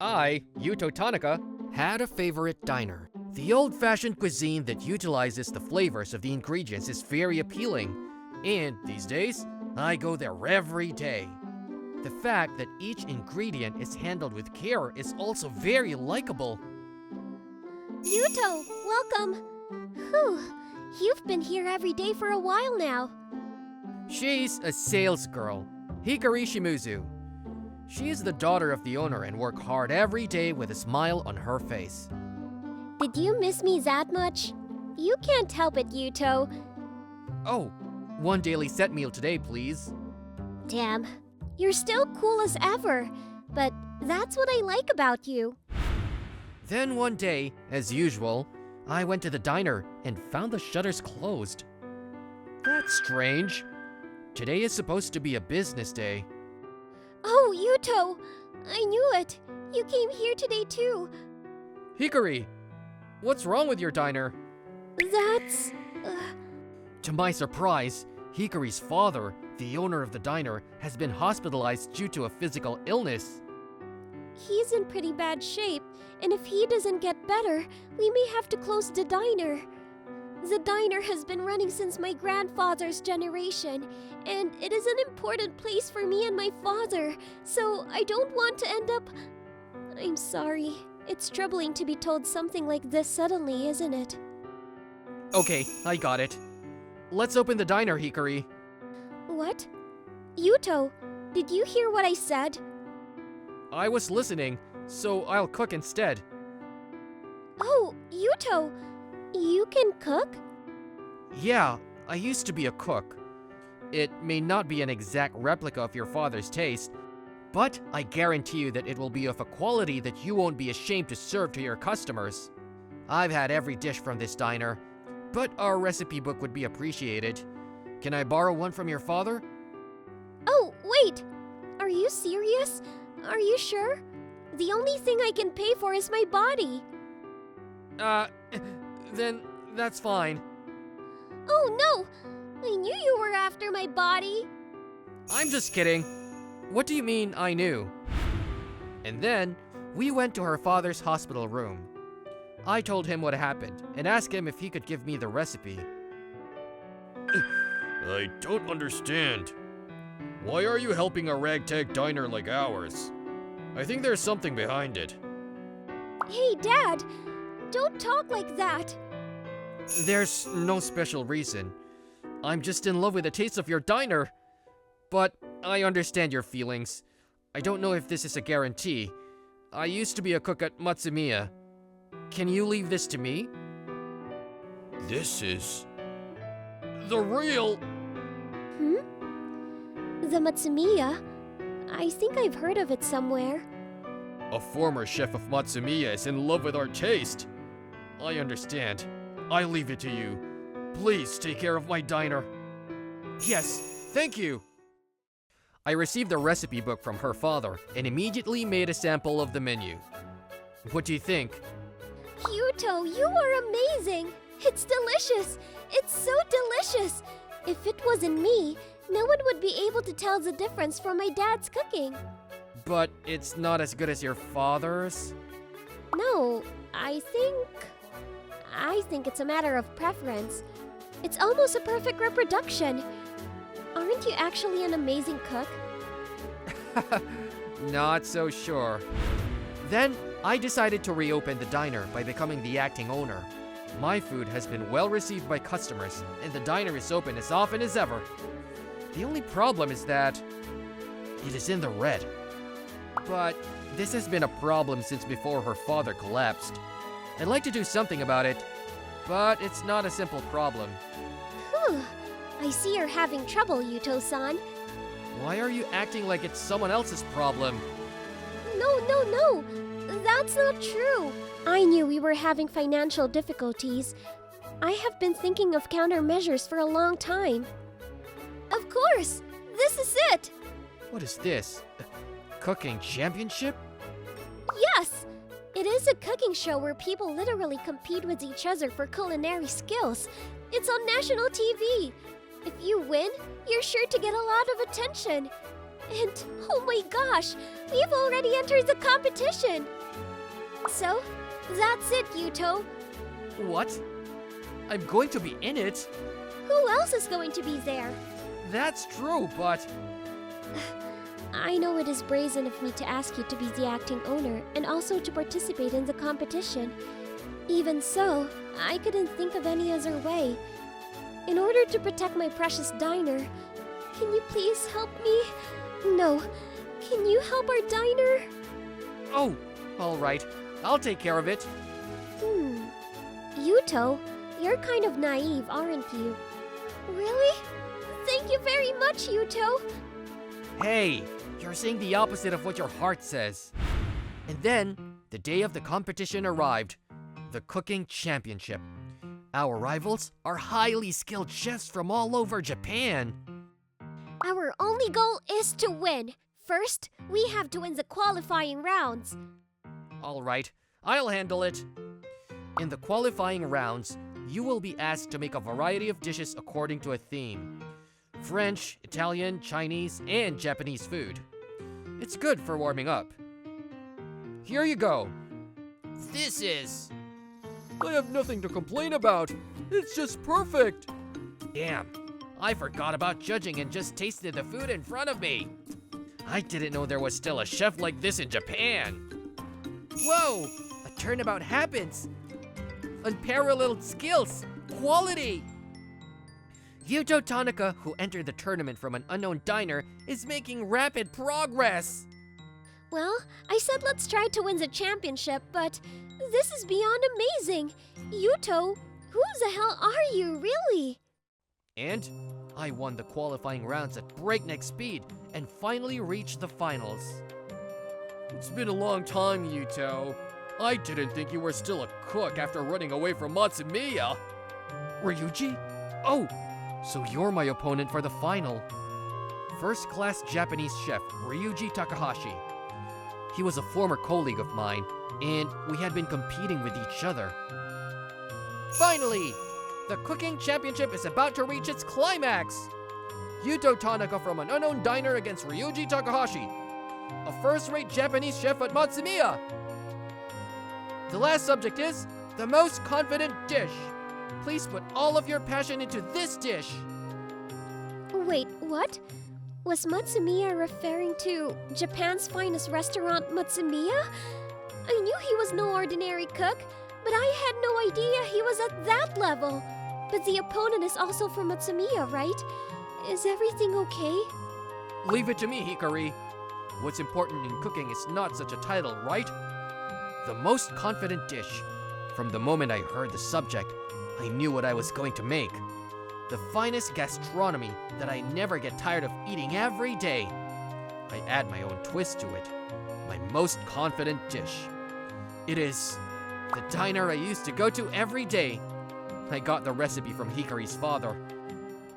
Yuto Tanaka, had a favorite diner. The old-fashioned cuisine that utilizes the flavors of the ingredients is very appealing, and these days, I go there every day. The fact that each ingredient is handled with care is also very likable. Yuto, welcome! Whew, you've been here every day for a while now. She's a sales girl, Hikari Shimizu. She is the daughter of the owner and works hard every day with a smile on her face. Did you miss me that much? You can't help it, Yuto. Oh, one daily set meal today, please. Damn, you're still cool as ever, but that's what I like about you. Then one day, as usual, I went to the diner and found the shutters closed. That's strange. Today is supposed to be a business day. Oh, Yuto! I knew it! You came here today too. Hikari, what's wrong with your diner? That's... To my surprise, Hikari's father, the owner of the diner, has been hospitalized due to a physical illness. He's in pretty bad shape, and if he doesn't get better, we may have to close the diner. The diner has been running since my grandfather's generation, and it is an important place for me and my father, so I don't want to end up... I'm sorry. It's troubling to be told something like this suddenly, isn't it? Okay, I got it. Let's open the diner, Hikari. What? Yuto, did you hear what I said? I was listening, so I'll cook instead. Oh, Yuto! You can cook? Yeah, I used to be a cook. It may not be an exact replica of your father's taste, but I guarantee you that it will be of a quality that you won't be ashamed to serve to your customers. I've had every dish from this diner, but our recipe book would be appreciated. Can I borrow one from your father? Oh, wait! Are you serious? Are you sure? The only thing I can pay for is my body. Then that's fine. Oh no! I knew you were after my body. I'm just kidding. What do you mean, I knew? And then, we went to her father's hospital room. I told him what happened and asked him if he could give me the recipe. I don't understand. Why are you helping a ragtag diner like ours? I think there's something behind it. Hey, Dad! Don't talk like that! There's no special reason. I'm just in love with the taste of your diner. But I understand your feelings. I don't know if this is a guarantee. I used to be a cook at Matsumiya. Can you leave this to me? This is... the real... The Matsumiya? I think I've heard of it somewhere. A former chef of Matsumiya is in love with our taste. I understand. I leave it to you. Please take care of my diner. Yes, thank you. I received the recipe book from her father and immediately made a sample of the menu. What do you think? Yuto, you are amazing! It's delicious! It's so delicious! If it wasn't me, no one would be able to tell the difference from my dad's cooking. But it's not as good as your father's? No, I think it's a matter of preference. It's almost a perfect reproduction. Aren't you actually an amazing cook? Not so sure. Then, I decided to reopen the diner by becoming the acting owner. My food has been well received by customers, and the diner is open as often as ever. The only problem is that it is in the red. But this has been a problem since before her father collapsed. I'd like to do something about it, but it's not a simple problem. Whew. I see you're having trouble, Yuto-san. Why are you acting like it's someone else's problem? No. That's not true. I knew we were having financial difficulties. I have been thinking of countermeasures for a long time. Of course! This is it! What is this? A cooking championship? Yes! It is a cooking show where people literally compete with each other for culinary skills. It's on national TV. If you win, you're sure to get a lot of attention. And oh my gosh, we've already entered the competition! So, that's it, Yuto. What? I'm going to be in it? Who else is going to be there? That's true, but... I know it is brazen of me to ask you to be the acting owner and also to participate in the competition. Even so, I couldn't think of any other way. In order to protect my precious diner, can you please help me? No, can you help our diner? Oh, alright. I'll take care of it. Yuto, you're kind of naive, aren't you? Really? Thank you very much, Yuto. Hey, you're saying the opposite of what your heart says. And then, the day of the competition arrived. The cooking championship. Our rivals are highly skilled chefs from all over Japan. Our only goal is to win. First, we have to win the qualifying rounds. Alright, I'll handle it. In the qualifying rounds, you will be asked to make a variety of dishes according to a theme. French, Italian, Chinese, and Japanese food. It's good for warming up. Here you go. This is... I have nothing to complain about. It's just perfect. Damn, I forgot about judging and just tasted the food in front of me. I didn't know there was still a chef like this in Japan. Whoa, a turnabout happens. Unparalleled skills, quality. Yuto Tanaka, who entered the tournament from an unknown diner, is making rapid progress. Well, I said let's try to win the championship, but this is beyond amazing. Yuto, who the hell are you, really? And I won the qualifying rounds at breakneck speed and finally reached the finals. It's been a long time, Yuto. I didn't think you were still a cook after running away from Matsumiya. Ryuji? Oh, so you're my opponent for the final. First-class Japanese chef, Ryuji Takahashi. He was a former colleague of mine, and we had been competing with each other. Finally, the cooking championship is about to reach its climax. Yuto Tanaka from an unknown diner against Ryuji Takahashi, a first-rate Japanese chef at Matsumiya. The last subject is the most confident dish. Please put all of your passion into this dish. Wait, what? Was Matsumiya referring to Japan's finest restaurant, Matsumiya? I knew he was no ordinary cook, but I had no idea he was at that level. But the opponent is also from Matsumiya, right? Is everything okay? Leave it to me, Hikari. What's important in cooking is not such a title, right? The most confident dish. From the moment I heard the subject, I knew what I was going to make. The finest gastronomy that I never get tired of eating every day. I add my own twist to it. My most confident dish. It is the diner I used to go to every day. I got the recipe from Hikari's father.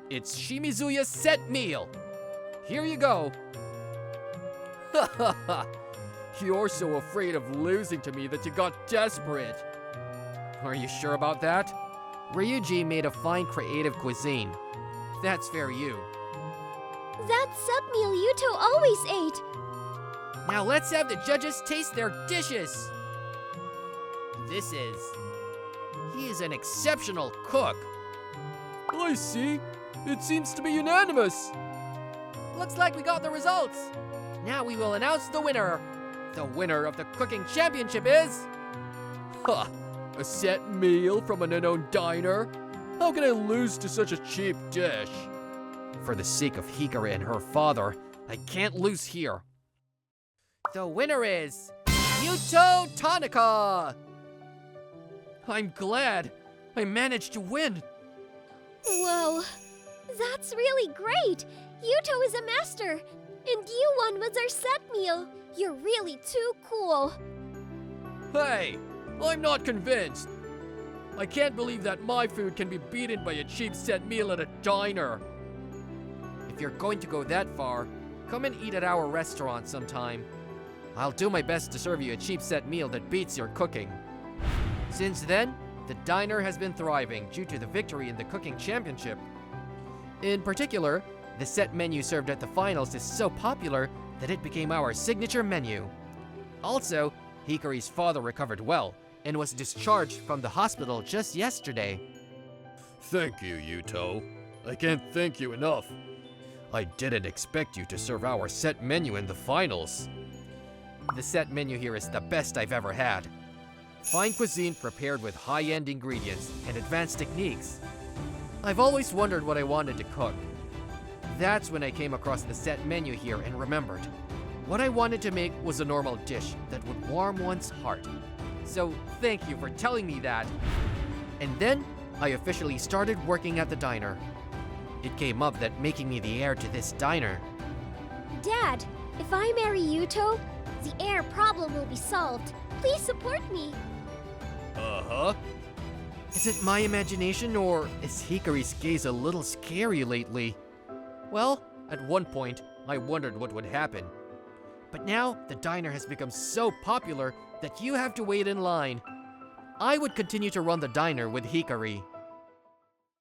It's Shimizuya's set meal. Here you go. Ha ha ha. You're so afraid of losing to me that you got desperate. Are you sure about that? Ryuji made a fine creative cuisine. That's fair you. That sub meal Yuto always ate. Now let's have the judges taste their dishes. He is an exceptional cook. I see. It seems to be unanimous. Looks like we got the results. Now we will announce the winner. The winner of the cooking championship is... Ha! A set meal from an unknown diner? How can I lose to such a cheap dish? For the sake of Hikari and her father, I can't lose here. The winner is... Yuto Tanaka! I'm glad. I managed to win. Whoa, that's really great. Yuto is a master, and you won with our set meal. You're really too cool. Hey, I'm not convinced. I can't believe that my food can be beaten by a cheap set meal at a diner. If you're going to go that far, come and eat at our restaurant sometime. I'll do my best to serve you a cheap set meal that beats your cooking. Since then, the diner has been thriving due to the victory in the cooking championship. In particular, The set menu served at the finals is so popular that it became our signature menu. Also, Hikari's father recovered well and was discharged from the hospital just yesterday. Thank you, Yuto. I can't thank you enough. I didn't expect you to serve our set menu in the finals. The set menu here is the best I've ever had. Fine cuisine prepared with high-end ingredients and advanced techniques. I've always wondered what I wanted to cook. That's when I came across the set menu here and remembered. What I wanted to make was a normal dish that would warm one's heart. So thank you for telling me that. And then I officially started working at the diner. It came up that making me the heir to this diner. Dad, if I marry Yuto, the heir problem will be solved. Please support me. Uh-huh. Is it my imagination, or is Hikari's gaze a little scary lately? Well, at one point, I wondered what would happen. But now, the diner has become so popular that you have to wait in line. I would continue to run the diner with Hikari.